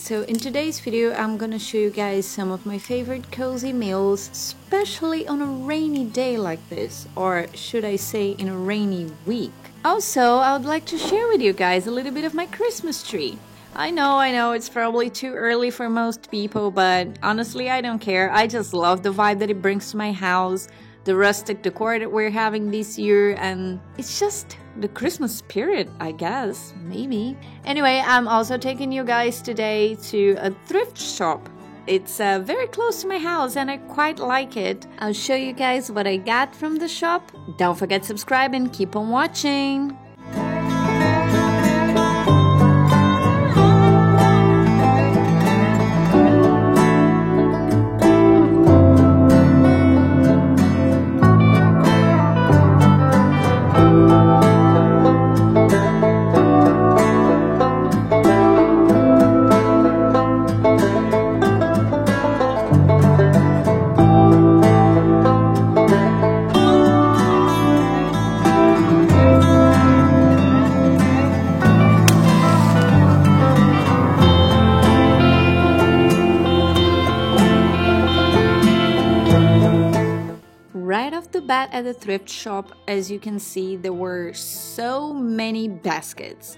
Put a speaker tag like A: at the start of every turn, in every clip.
A: So in today's video I'm gonna show you guys some of my favorite cozy meals, especially on a rainy day like this, or should I say in a rainy week. Also, I would like to share with you guys a little bit of my Christmas tree. I know, it's probably too early for most people, but honestly I don't care. I just love the vibe that it brings to my house, the rustic decor that we're having this year, and it's just the Christmas spirit, I guess, maybe. Anyway, I'm also taking you guys today to a thrift shop. It's very close to my house and I quite like it. I'll show you guys what I got from the shop. Don't forget to subscribe and keep on watching. Right off the bat at the thrift shop, as you can see, there were so many baskets.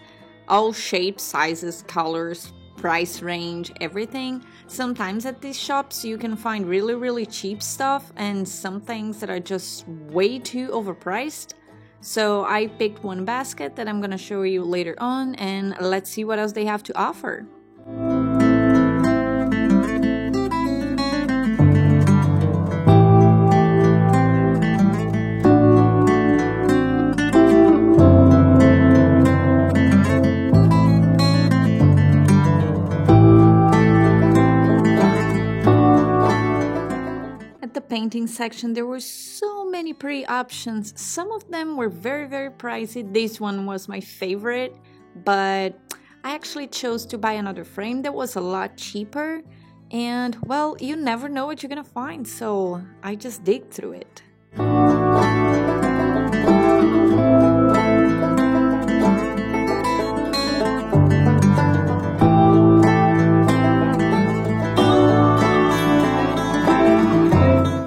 A: All shapes, sizes, colors, price range, everything. Sometimes at these shops you can find really cheap stuff and some things that are just way too overpriced. So I picked one basket that I'm gonna show you later on, and let's see what else they have to offer. Painting section, there were so many pretty options. Some of them were very pricey. This one was my favorite, but I actually chose to buy another frame that was a lot cheaper, and well, you never know what you're gonna find, so I just dig through it.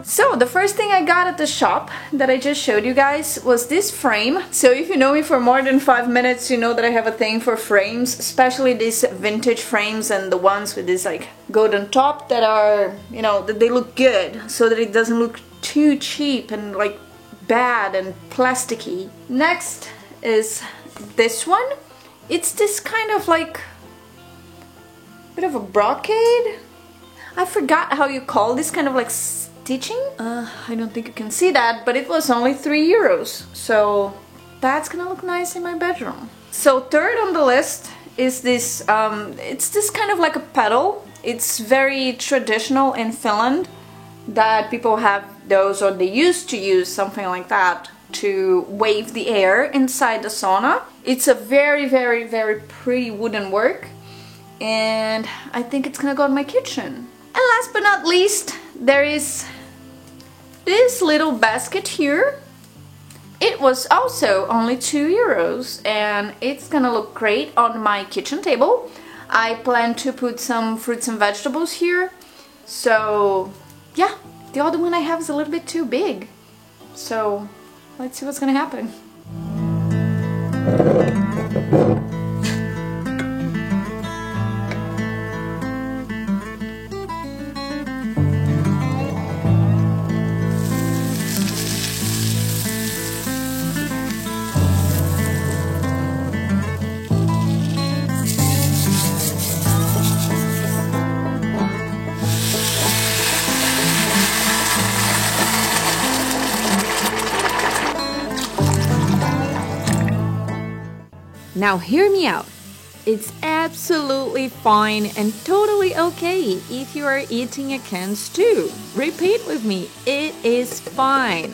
A: So the first thing I got at the shop that I just showed you guys was this frame. So if you know me for more than 5 minutes, you know that I have a thing for frames, especially these vintage frames and the ones with this like golden top that are, you know, that they look good so that it doesn't look too cheap and like bad and plasticky. Next is this one. It's this kind of like bit of a brocade. I forgot how you call this kind of like stitching. I don't think you can see that, but it was only 3 euros, so that's gonna look nice in my bedroom. So third on the list is this, it's this kind of like a pedal. It's very traditional in Finland that people have those, or they used to use something like that to wave the air inside the sauna. It's a very pretty wooden work, and I think it's gonna go in my kitchen. And last but not least, there is this little basket here. It was also only 2 euros and it's gonna look great on my kitchen table. I plan to put some fruits and vegetables here. So yeah, the other one I have is a little bit too big. So let's see what's gonna happen. Now hear me out. It's absolutely fine and totally okay if you are eating a canned stew. Repeat with me, it is fine.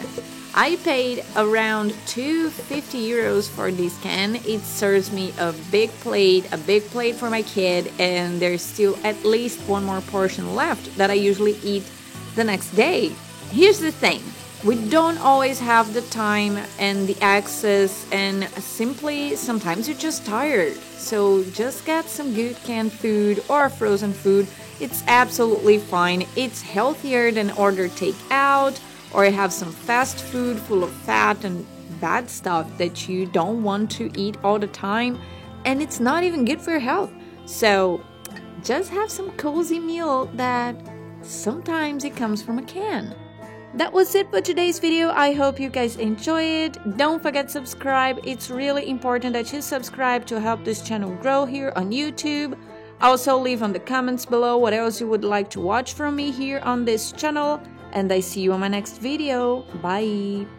A: I paid around 250 euros for this can. It serves me a big plate for my kid, and there's still at least one more portion left that I usually eat the next day. Here's the thing. We don't always have the time and the access, and simply sometimes you're just tired. So just get some good canned food or frozen food. It's absolutely fine. It's healthier than order takeout or have some fast food full of fat and bad stuff that you don't want to eat all the time, and it's not even good for your health. So just have some cozy meal that sometimes it comes from a can. That was it for today's video. I hope you guys enjoy it. Don't forget to subscribe. It's really important that you subscribe to help this channel grow here on YouTube. Also leave on the comments below what else you would like to watch from me here on this channel. And I see you on my next video. Bye!